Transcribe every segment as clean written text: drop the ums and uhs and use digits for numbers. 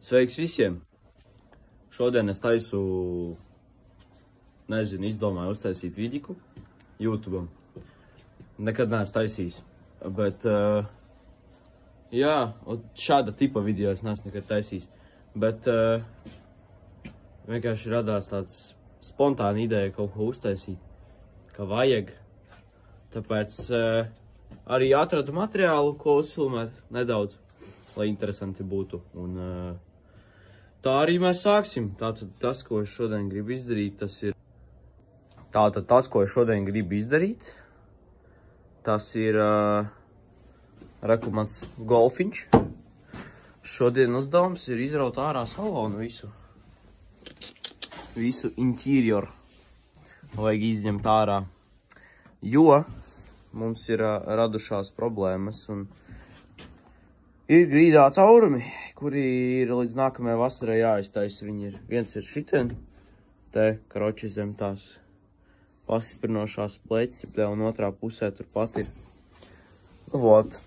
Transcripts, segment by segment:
Sveiks visiem! Šodien es taisu, izdomāju uztaisīt vidiku YouTube'am. Nekad neesmu taisījis, bet, jā, šāda tipa video es neesmu nekad taisījis, bet vienkārši radās tāds spontāna ideja kaut ko uztaisīt, kā vajag. Tāpēc arī atradu materiālu, ko uzfilmēt nedaudz, lai interesanti būtu. Un tā arī mēs sāksim. Tātad tas, ko es šodien gribu izdarīt, tas ir reku mans golfiņš. Šodien uzdevums ir izraut ārā salonu visu interioru. Vajag izņemt ārā, jo mums ir radušās problēmas un ir grīdā caurumi, kuri ir līdz nākamajai vasarai jāiztaisa. Viens ir šitien, te karoči zem tās pastiprinošās pleķa, un otrā pusē turpat ir. Vot.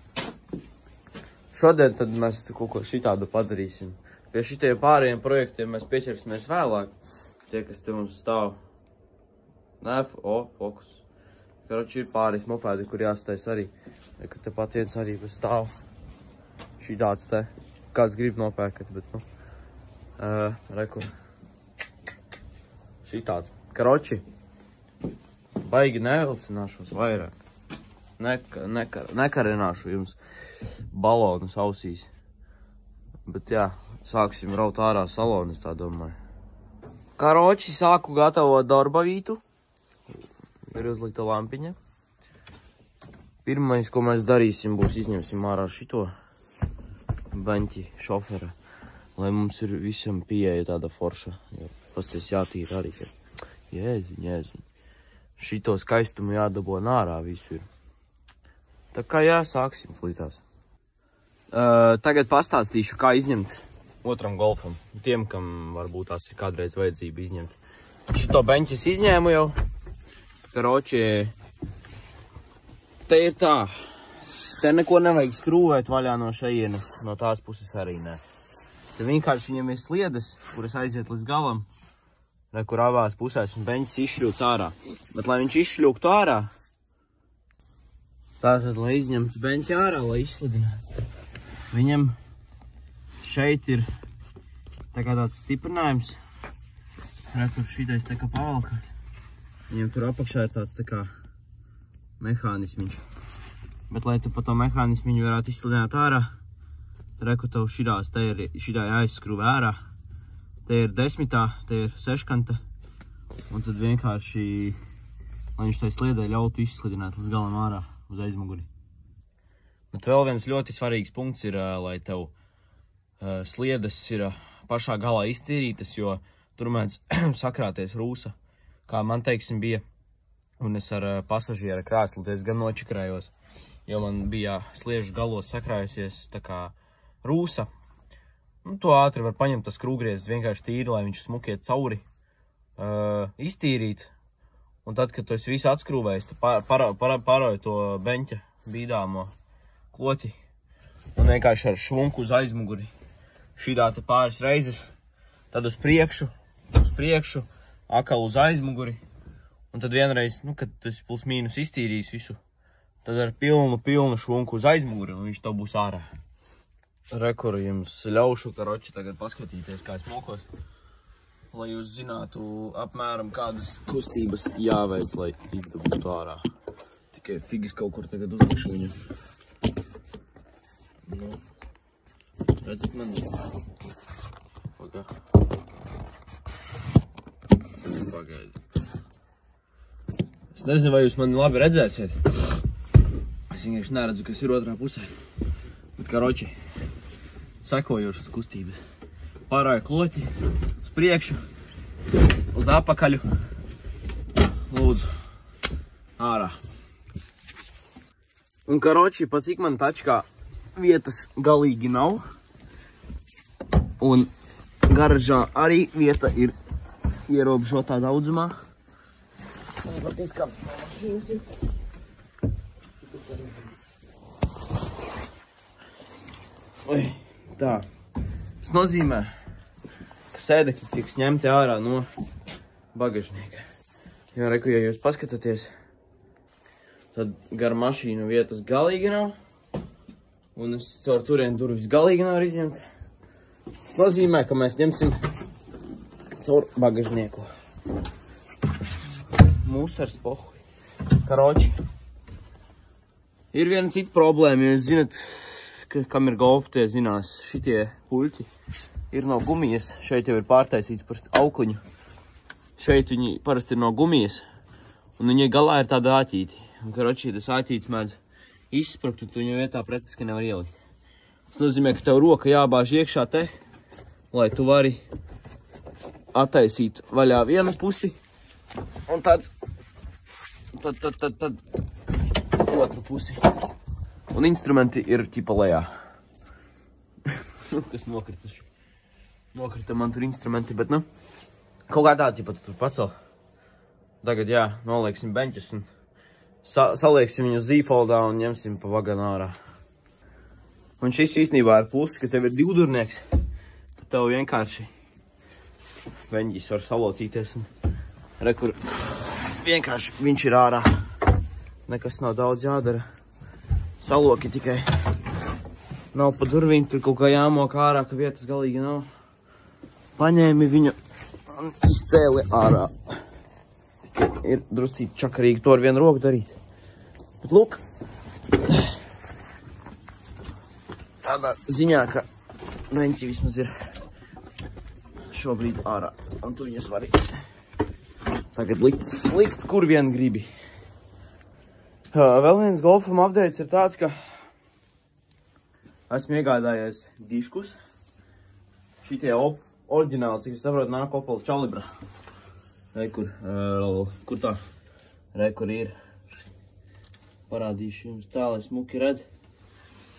Šodien tad mēs kaut ko šitādu padarīsim. Pie šitiem pārējiem projektiem mēs pieķersimies vēlāk. Tie, kas te mums stāv. Nē, fokus. Karoči ir pāris mopēdi, kur jāstais arī. Ka te pat viens arī stāv. Šitāds te. Kāds grib nopērkat, bet, reku. Šitāds. Karoči. Baigi nevilcināšos vairāk. Nekarināšu jums balonus ausīs. Bet, jā, sāksim raut ārā salonu, es tā domāju. Karoči, sāku gatavot darbavītu. Ir uzlikta lampiņa. Pirmais, ko mēs darīsim, būs izņemsim ārā šito beņķi šofera, lai mums ir visam pieeja tāda forša. Pasties jātīra arī. Jēziņ. Šito skaistumu jādabon ārā visu ir. Tā kā jā, sāksim flītās. Tagad pastāstīšu, kā izņemt otram golfam. Tiem, kam varbūt tās ir kādreiz vajadzība izņemt. Šito beņķis izņēmu jau. Karoči, te ir tā. Te neko nevajag skrūvēt vaļā no šejienes, no tās puses arī nē. Te vienkārši viņam ir sliedes, kuras aiziet līdz galam, kur abās pusēs un beņķis izšļūts ārā. Bet, lai viņš izšļūktu ārā, tātad, lai izņemtu beņķi ārā, lai izslidinātu. Viņam šeit ir tā kā tāds stiprinājums, kur šitais tā kā pavalkāt. Viņam tur apakšā ir tāds tā kā mehānismiņš. Bet, lai tu pa to mehānismiņu varētu izslidināt ārā, reku tev šitā jāizskrūvē ārā. Te ir 10, te ir 6, un tad vienkārši, lai viņš tai sliedē ļautu izslidināt līdz galam ārā uz aizmuguri. Bet vēl viens ļoti svarīgs punkts ir, lai tev sliedes ir pašā galā iztīrītas, jo tur mēdz sakrāties rūsa, kā man, teiksim, bija. Un es ar pasažiera krēslu diezgan nočikrējos, jo man bija sliežu galos sakrājusies tā kā rūsa. To ātri var paņemt tas krūgriezes vienkārši tīri, lai viņš smukiet cauri, iztīrīt. Un tad, kad tu esi visu atskrūvējis, tu paroji to beņķa bīdāmo kloķi un vienkārši ar švunku uz aizmuguri. Šitā te pāris reizes, tad uz priekšu, akal uz aizmuguri. Un tad vienreiz, kad tu esi plus mīnus iztīrījis visu, tad ar pilnu švunku uz aizmuguri, un viņš tev būs ārā. Rekur jums ļaušu, karoči, tagad paskatīties, kā es mokos, lai jūs zinātu apmēram kādas kustības jāveic, lai izdabūtu ārā. Tikai figis kaut kur tagad uzlikšu viņu. Redzat mani? Pagaidi. Es nezinu, vai jūs mani labi redzēsiet. Es vienkārši neredzu, kas ir otrā pusē. Bet, karoči, sekojošas kustības. Pārāja kloķi uz priekšu, uz apakaļu. Lūdzu, ārā. Un, karoči, pat cik man tačkā vietas galīgi nav. Un garažā arī vieta ir ierobežotā daudzumā. Patīs, kā mašīnas ir. Tā. Tas nozīmē, ka sēdekļi tiks ņemti ārā no bagažnieka. Jo, reku, ja jūs paskatāties, tad gar mašīnu vietas galīgi nav. Un es caur turien durvis galīgi nav izņemt. Tas nozīmē, ka mēs ņemsim caur bagažnieku. Mūsars pohuj. Karoči. Ir viena cita problēma, ja jūs zinat, kam ir golfa, tie zinās, šitie puļķi ir no gumijas. Šeit jau ir pārtaisīts parasti aukliņu. Šeit viņi parasti ir no gumijas. Un viņi galā ir tāda āķīti. Un, karoči, tas āķītis mēdz izsprukt, un tu viņu vietā praktiski nevar ielikt. Tas nozīmē, ka tev roka jābāž iekšā te, lai tu vari attaisīt vaļā vienu pusi, un tad otru pusi. Un instrumenti ir ķipa lejā. Kas nokrituši. Nokrita man tur instrumenti, bet, nu, kaut kā tā ķipa tu tur pacel. Tagad, jā, nolieksim beņķus un salieksim viņu Z-foldā un ņemsim pa vaganu ārā. Un šis īstenībā ir pluss, ka tev ir divdurnieks, ka tev vienkārši beņģis var salocīties un rekur vienkārši viņš ir ārā. Nekas nav daudz jādara. Saloki tikai nav pa durvīm, tur kaut kā jāmok ārā, ka vietas galīgi nav. Paņēmi viņu un izcēli ārā. Ir druscīt čakarīgi to ar vienu roku darīt. Bet lūk, tādā ziņā, ka beņķi vismaz ir šobrīd ārā. Un tu viņus vari tagad likt kur vien gribi. Vēl viens golfam updates ir tāds, ka esmu iegādājies diškus. Šitie oriģināli, cik es saprotu, nāk Opel Calibra. Kur tā? Kur ir? Parādīšu jums tā, lai smuki redz.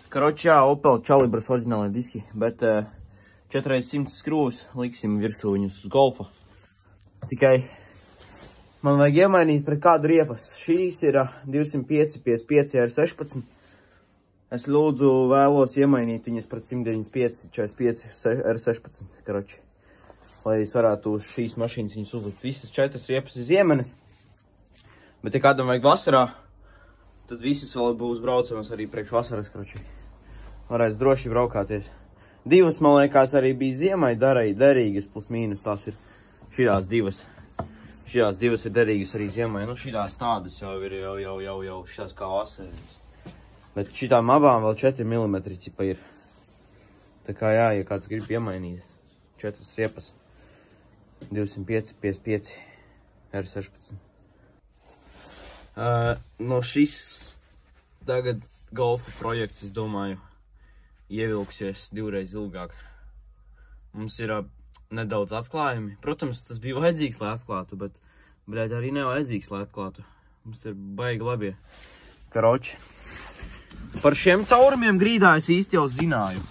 Karoči, jā, Opel Calibras oriģinālai diski, bet 4x100 skrūvus liksim virsū viņus uz golfa. Tikai man vajag iemainīt pret kādu riepas. Šīs ir 205/55 R16. Es lūdzu vēlos iemainīt viņas pret 195/45 R16, karoči. Lai es varētu uz šīs mašīnas viņas uzlikt. Visas 4 riepas ir ziemenes. Bet, ja kādam vajag vasarā, tad visas vēl būs braucamas arī priekš vasaras, karoči. Varēs droši braukāties. 2, man liekas, arī bija ziemai derīgas, plus mīnus. Tās ir šitās 2. Šitās 2 ir derīgas arī ziemai. Nu, šitās tādas jau ir, jau šitās kā vasaras. Bet šitām abām vēl 4 mm cipa ir. Tā kā jā, ja kāds grib iemainīt 4 riepas. 205/55 R16. No šis tagad golfa projekts, es domāju, ievilksies 2 reiz ilgāk. Mums ir nedaudz atklājumi. Protams, tas bija vajadzīgs, lai atklātu, bet, bļaļ, arī nevajadzīgs, lai atklātu. Mums ir baigi labie. Karoči. Par šiem caurumiem grīdā es īsti jau zināju.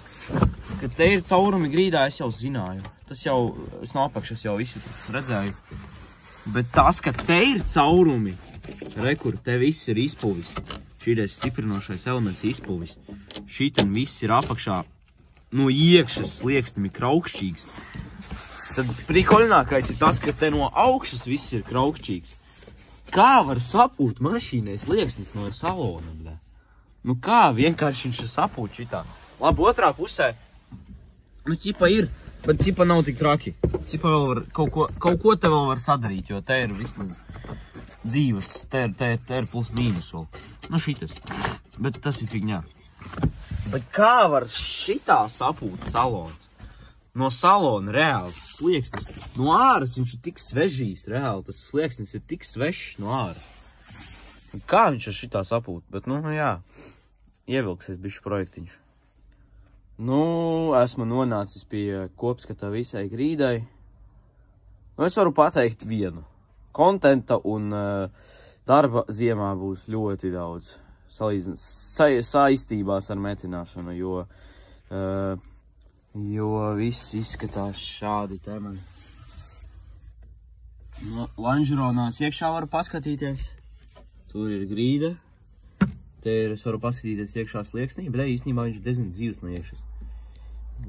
Kad te ir caurumi grīdā, es jau zināju. Tas jau, es no apakšas jau visu redzēju. Bet tas, ka te ir caurumi, rekur, te viss ir izpuvis. Šīreiz stiprinošais elements izpuvis. Šitan viss ir apakšā no iekšas slieksnim ir kraukšķīgs. Tad prikoļnākais ir tas, ka te no augšas viss ir kraukšķīgs. Kā var sapūt mašīnai slieksnis no salona, bļa? Nu kā vienkārši viņš sapūt šitā? Labi, otrā pusē, nu ķipa ir, bet ķipa nav tik traki. Ķipa vēl var, kaut ko te vēl var sadarīt, jo te ir vismaz dzīves, te ir plus mīnus vēl. Nu šitas, bet tas ir figņā. Bet kā var šitā sapūt salons? No salona reāls slieksnis. No āras viņš ir tik svežīs, reāli. Tas slieksnis ir tik svešs no āras. Kā viņš ar šitā sapūt? Bet, nu, jā, ievilksies bišķi projektiņš. Nu, esmu nonācis pie kopskatā visai grīdai. Nu, es varu pateikt vienu. Kontenta un darba ziemā būs ļoti daudz saistībās ar metināšanu, jo viss izskatās šādi te man. No Lanžeronās iekšā varu paskatīties. Tur ir grīda. Te ir, es varu paskatīties iekšā slieksnī, bet īstenībā viņš diezgan dzīvs no iekšas.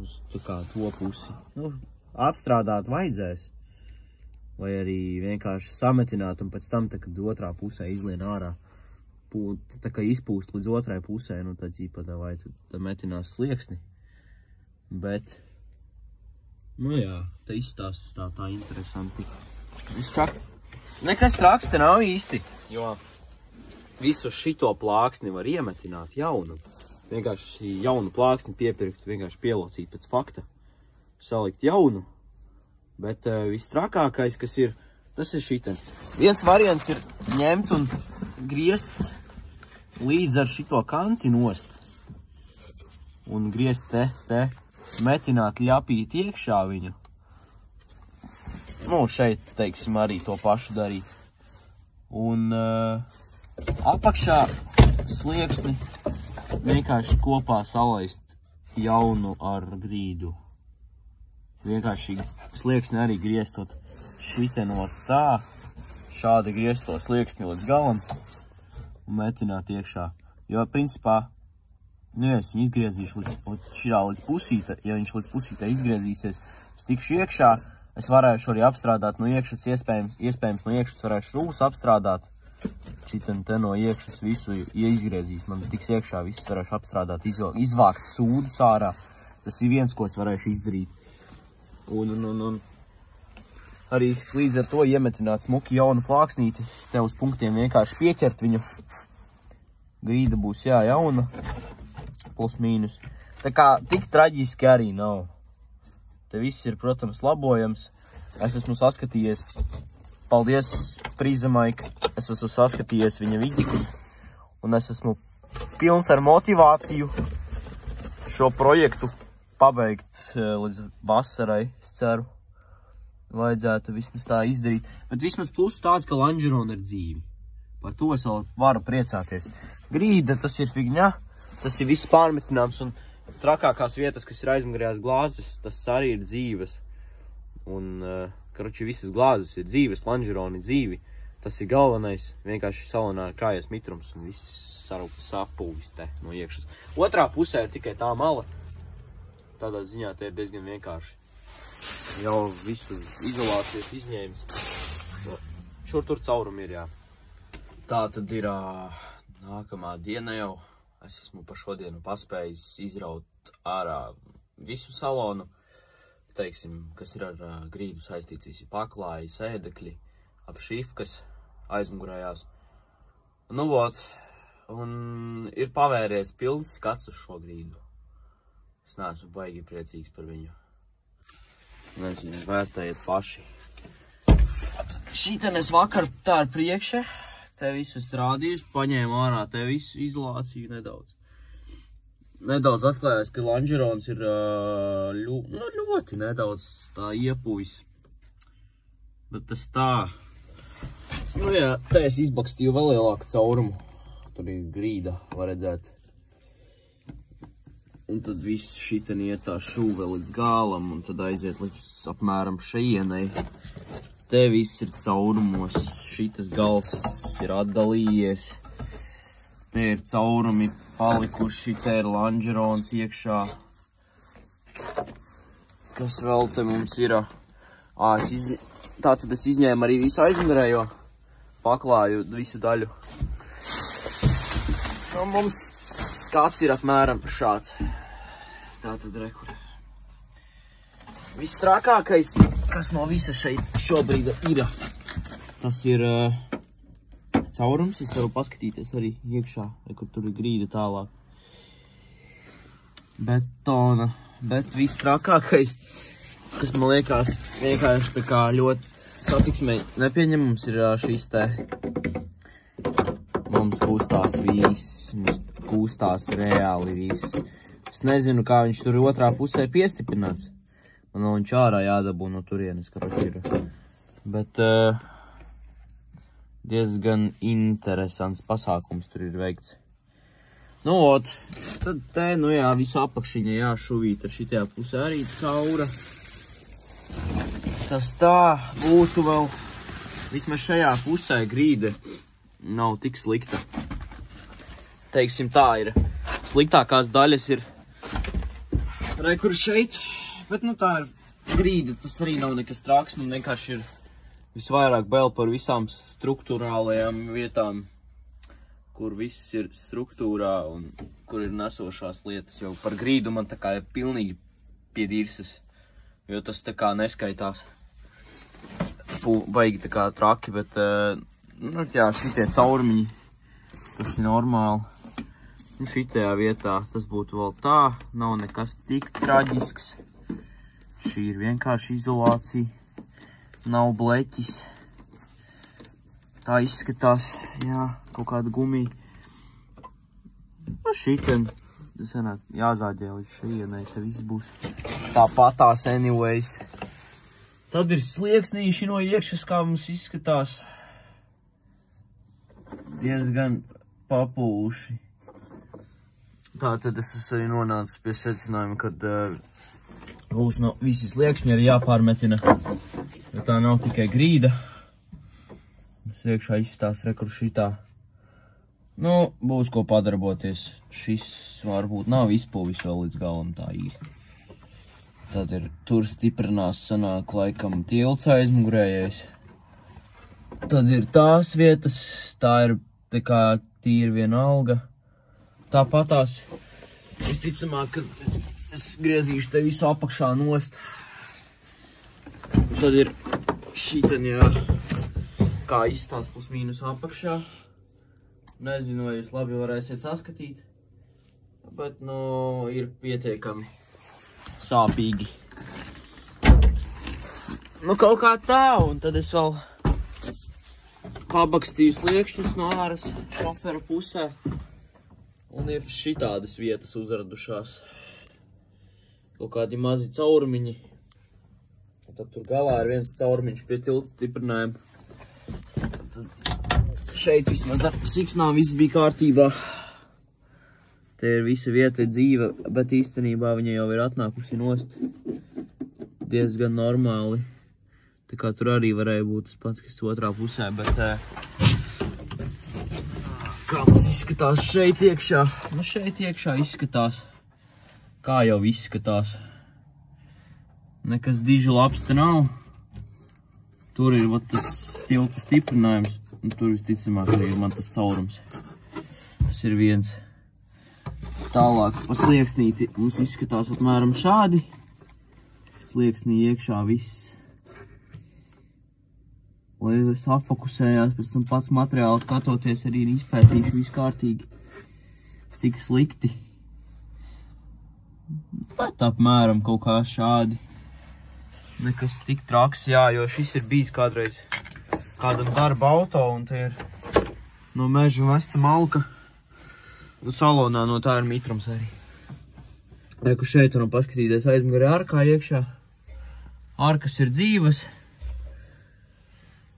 uz tā kā to pusi. Nu, apstrādāt vajadzēs. Vai arī vienkārši sametināt un pēc tam, tā, kad otrā pusē izlien ārā, tā kā izpūst līdz otrai pusē, nu tad ķipa vai tad metinās slieksni. Bet, nu jā, te izstāsts tā interesanti. Nekas traks te nav īsti, jo visu šito plāksni var iemetināt jaunu. Vienkārši jaunu plāksni piepirkt, vienkārši pielocīt pēc fakta, salikt jaunu. Bet vistrakākais, kas ir, tas ir šiten. Viens variants ir ņemt un griezt līdz ar šito kanti nost. Un griezt te metināt ļapīt iekšā viņu. Nu, šeit, teiksim, arī to pašu darīt. Un apakšā slieksni vienkārši kopā salaist jaunu ar grīdu. Vienkārši slieksni arī grieztot šitenot tā, šādi griezto slieksni līdz galam un metināt iekšā. Jo, principā, nu, ja es viņu izgriezīšu līdz pusīte, ja viņš līdz pusītē izgriezīsies, es tikšu iekšā, es varēšu arī apstrādāt no iekšas, iespējams no iekšas varēšu rūs apstrādāt. Šiten te no iekšas visu, ja izgriezīs, man tiks iekšā, viss varēšu apstrādāt, izvākt sūdus ārā. Tas ir viens, ko es varēšu izdarīt. Un arī līdz ar to iemetināt smuki jaunu plāksnīti, te uz punktiem vienkārši pieķert viņu. Grīda būs, jā, jauna, plus mīnus. Tā kā tik traģiski arī nav. Te viss ir, protams, labojams. Es esmu saskatījies, paldies Prizamai, es esmu saskatījies viņa vidikus, un es esmu pilns ar motivāciju šo projektu pabeigt līdz vasarai, es ceru. Vajadzētu vismaz tā izdarīt. Bet vismaz plus tāds, ka lanžerona ir dzīvi. Par to es vēl varu priecāties. Grīda, tas ir figņa, tas ir viss pārmetināms, un trakākās vietas, kas ir aizmugurējās glāzes, tas arī ir dzīves. Un, karoči, visas glāzes ir dzīves, lanžeroni ir dzīvi. Tas ir galvenais, vienkārši salonā ir krājies mitrums, un viss sapūvis te no iekšas. Otrā pusē ir tikai tā mala. Tādā ziņā te ir diezgan vienkārši. Jau visu izolācijas izņēmis. Šur tur caurumi ir, jā. Tā tad ir nākamā diena jau. Es esmu par šodienu paspējis izraut ārā visu salonu. Teiksim, kas ir ar grīdu saistīts, paklāji, sēdekļi, apšifkas aizmugurējās. Nu, vot, un ir pavēries pilns skats uz šo grīdu. Es neesmu baigi priecīgs par viņu. Nezinu, vērtējiet paši. Šiten es vakar tā ar priekšē, te visu strādījuši, paņēmu ārā te visu izolāciju nedaudz. Nedaudz atklājās, ka lanžerons ir ļoti nedaudz tā iepuvis. Bet tas tā. Nu jā, te es izbakstīju vēl lielāku caurumu. Tur ir grīda, var redzēt. Un tad viss šiten iet tā šūve līdz gālam, un tad aiziet līdz apmēram šeienai. Te viss ir caurumos, šitas gals ir atdalījies. Te ir caurumi palikuši, te ir lanžerons iekšā. Kas vēl te mums ir? Tātad es izņēmu arī visu aizmugurējo, paklāju visu daļu. Un mums skats ir apmēram šāds. Tātad rekur. Viss trakākais, kas no visa šeit šobrīd ir, tas ir caurums. Es varu paskatīties arī iekšā, kur tur ir grīda tālāk. Betona. Bet viss trakākais, kas man liekas vienkārši tā kā ļoti satiksmei nepieņemams, ir šis te. Mums kustās viss, mums kustās reāli viss. Es nezinu, kā viņš tur otrā pusē piestiprināts. Man vēl viņš ārā jādabū no turienes, karoči ir. Bet diezgan interesants pasākums tur ir veikts. Nu, ot, tad te, nu jā, visu apakšiņa jāšuvīt ar šitajā pusē arī caura. Tas tā būtu vēl, vismaz šajā pusē grīde nav tik slikta. Teiksim tā ir, sliktākās daļas ir Re, kur šeit, bet nu tā ir grīda, tas arī nav nekas traks, man vienkārši ir visvairāk bail par visām struktūrālajām vietām, kur viss ir struktūrā un kur ir nesošās lietas, jo par grīdu man tā kā ir pilnīgi pie dirsas, jo tas tā kā neskaitās. Baigi tā kā traki, bet, nu jā, šitie caurumiņi, tas ir normāli. Nu, šitajā vietā tas būtu vēl tā, nav nekas tik traģisks. Šī ir vienkārši izolācija, nav bleķis. Tā izskatās, jā, kaut kāda gumija. Nu, šitien, tas sanāk jāzāģē līdz šajienai, te viss būs tāpatās anyways. Tad ir slieksnīši no iekšas, kā mums izskatās. Diezgan papūši. Tā tad es arī nonācu pie secinājuma, kad būs no visi sliekšņi arī jāpārmetina, jo tā nav tikai grīda. Mums iekšā izstās rekur šitā. Nu, būs ko padarboties. Šis varbūt nav izpūvis vēl līdz galam tā īsti. Tad ir tur stiprinās sanāk laikam tilts aizmugurējais. Tad ir tās vietas, tā ir tā kā tīri vienalga. Tāpatās, visticamāk, kad es griezīšu te visu apakšā nost. Tad ir šiten, jā, kā izstās plus mīnus apakšā. Nezinu, vai jūs labi varēsiet saskatīt, bet, nu, ir pietiekami sāpīgi. Nu, kaut kā tā, un tad es vēl pabakstīju sliekšņus no āras šofera pusē. Un ir šitādas vietas uzradušās. Kaut kādi mazi caurumiņi. Un tad tur galā ir viens caurumiņš pie tilta stiprinājuma. Tad šeit vismaz ar siksnām viss bija kārtībā. Te ir visa vieta dzīva, bet īstenībā viņa jau ir atnākusi nost. Diezgan normāli. Tā kā tur arī varēja būt tas pats, kas otrā pusē, bet kā mums izskatās šeit iekšā? Nu, šeit iekšā izskatās, kā jau izskatās. Nekas diži labs te nav. Tur ir tas tilta stiprinājums, un tur visticamāk arī ir man tas caurums. Tas ir viens. Tālāk pa slieksnīti mums izskatās apmēram šādi. Slieksnī iekšā viss. Lai es apfokusējās, pēc tam pats materiāls skatoties arī izpētīšu visu kārtīgi, cik slikti. Bet apmēram kaut kā šādi. Nekas tik traks, jā, jo šis ir bijis kādreiz kādam darba auto, un te ir no meža vesta malka. Un salonā no tā ir mitrums arī. Reku šeit varam paskatīties aizmugurē arkā iekšā. Arkas ir dzīvas.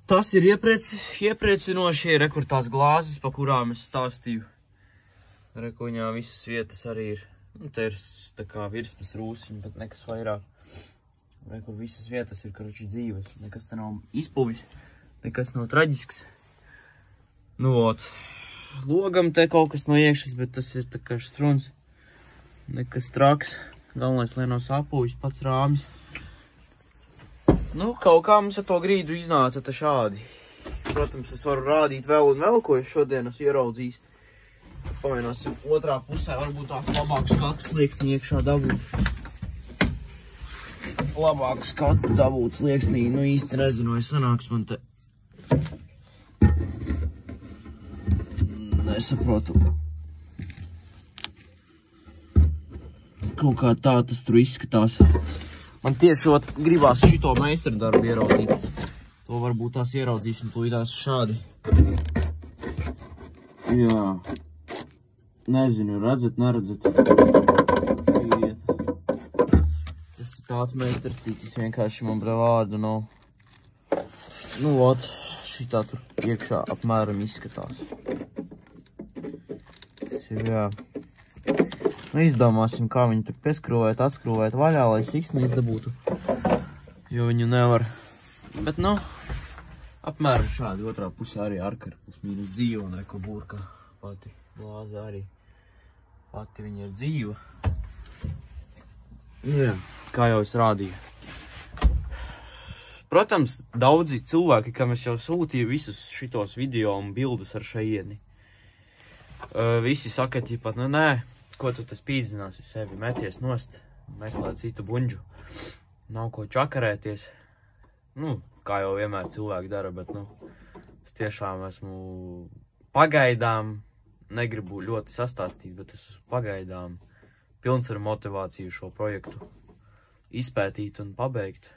Tas ir iepriecinoši, rekur tās glāzes, pa kurām es stāstīju. Rekuņā visas vietas arī ir, nu, te ir tā kā virsmas rūsiņi, bet nekas vairāk. Rekur visas vietas ir, karoči, dzīves, nekas te nav izpuvis, nekas nav traģisks. Nu, ot, logam te kaut kas no iekšas, bet tas ir tā kā struns, nekas traks. Galvenais, lai nav sapuvis, pats rāmis. Nu, kaut kā mums ar to grīdu iznāca te šādi. Protams, es varu rādīt vēl un vēl, ko es šodien esmu ieraudzījis. Pamēģināsim otrā pusē, varbūt tās labāku skatu slieksnī iekšā dabūt. Labāku skatu dabūt slieksnī, nu īsti nezinu, vai sanāks man te. Nesaprotu. Kaut kā tā tas tur izskatās. Man tieši gribās šito meistardarbu ieraudzīt. To varbūt tās ieraudzīsim tūlītās šādi. Jā. Nezinu, redzat, neredzat. Tas ir tāds meistarstītis, vienkārši man bravādu nav. Nu, ot, šitā tur iekšā apmēram izskatās. Tas ir, jā. Nu, izdomāsim, kā viņu tur pieskrūvēt, atskrūvēt vaļā, lai siksni izdabūtu, jo viņu nevar. Bet, nu, apmēram šādi otrā pusē arī arka ir plus mīnus dzīva, un reko burka pati glāze arī. Pati viņa ir dzīva. Jā, kā jau es rādīju. Protams, daudzi cilvēki, kam es jau sūtīju visus šitos video un bildes ar šajieni. Visi saka, ķipat, nu nē, ko tu tas pīdzināsi sevi, meties nost, meklē citu buņģu. Nav ko čakarēties. Nu, kā jau vienmēr cilvēki dara, bet, nu, es tiešām esmu pagaidām, negribu ļoti sastāstīt, bet es esmu pagaidām pilns ar motivāciju šo projektu izpētīt un pabeigt,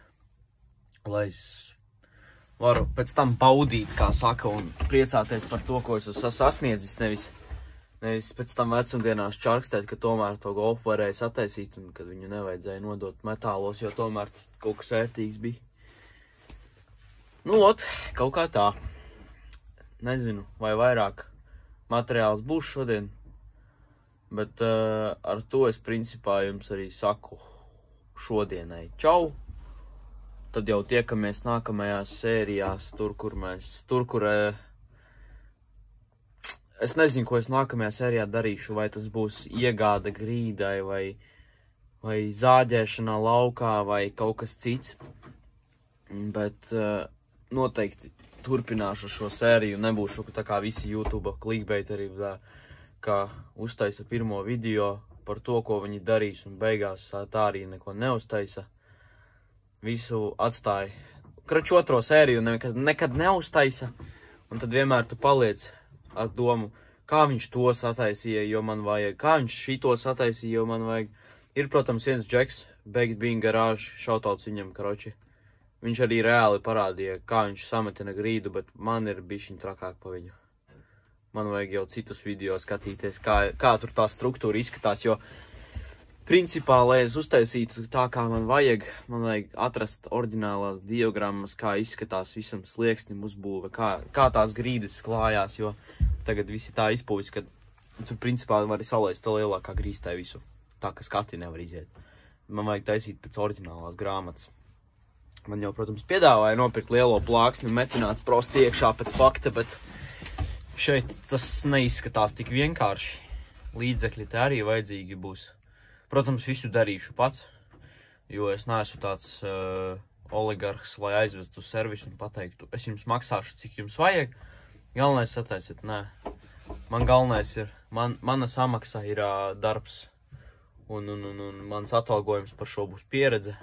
lai es varu pēc tam baudīt, kā saka, un priecāties par to, ko es esmu sasniedzis, nevis pēc tam vecumdienās čarkstēt, ka tomēr to golfu varēja sataisīt un kad viņu nevajadzēja nodot metālos, jo tomēr tas kaut kas vērtīgs bija. Nu, kaut kā tā. Nezinu, vai vairāk materiāls būs šodien, bet ar to es principā jums arī saku šodienai čau. Tad jau tiekamies nākamajās sērijās, es nezinu, ko es nākamajā sērijā darīšu, vai tas būs iegāda grīdai, vai zāģēšanā laukā, vai kaut kas cits. Bet noteikti turpināšu šo sēriju, nebūšu tā kā visi YouTube clickbait arī, kā uztaisa pirmo video par to, ko viņi darīs, un beigās tā arī neko neuztaisa. Visu atstāja. Krač otro sēriju nekad neuztaisa, un tad vienmēr tu paliec ar domu, kā viņš to sataisīja, jo man vajag, kā viņš šito sataisīja, jo man vajag. Ir, protams, viens džeks, Baked Bean Garage, šautauts viņam, karoči. Viņš arī reāli parādīja, kā viņš sametina grīdu, bet man ir bišķiņ trakāk pa viņu. Man vajag jau citus video skatīties, kā tur tā struktūra izskatās, jo principā, lai es uztaisītu tā, kā man vajag atrast oriģinālās diagrammas, kā izskatās visam slieksnim uzbūve, kā tās grīdas klājās, jo tagad visi tā izpūvis, ka tur principā var salaist tā lielākā grīstē visu, tā, ka skati nevar iziet. Man vajag taisīt pēc oriģinālās grāmatas. Man jau, protams, piedāvāja nopirkt lielo plāksni un metināt prosti iekšā pēc fakta, bet šeit tas neizskatās tik vienkārši. Līdzekļi te arī vajadzīgi būs. Protams, visu darīšu pats, jo es neesmu tāds oligarhs, lai aizvestu servisu un pateiktu, es jums maksāšu, cik jums vajag. Galvenais sataisiet, nē. Man galvenais ir, mana samaksa ir darbs, un mans atalgojums par šo būs pieredze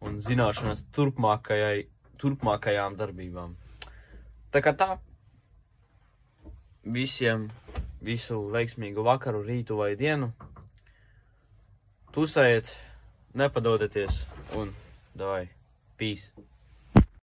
un zināšanas turpmākajām darbībām. Tā kā tā, visiem visu veiksmīgu vakaru, rītu vai dienu. Tusējiet, nepadodieties un davai, peace!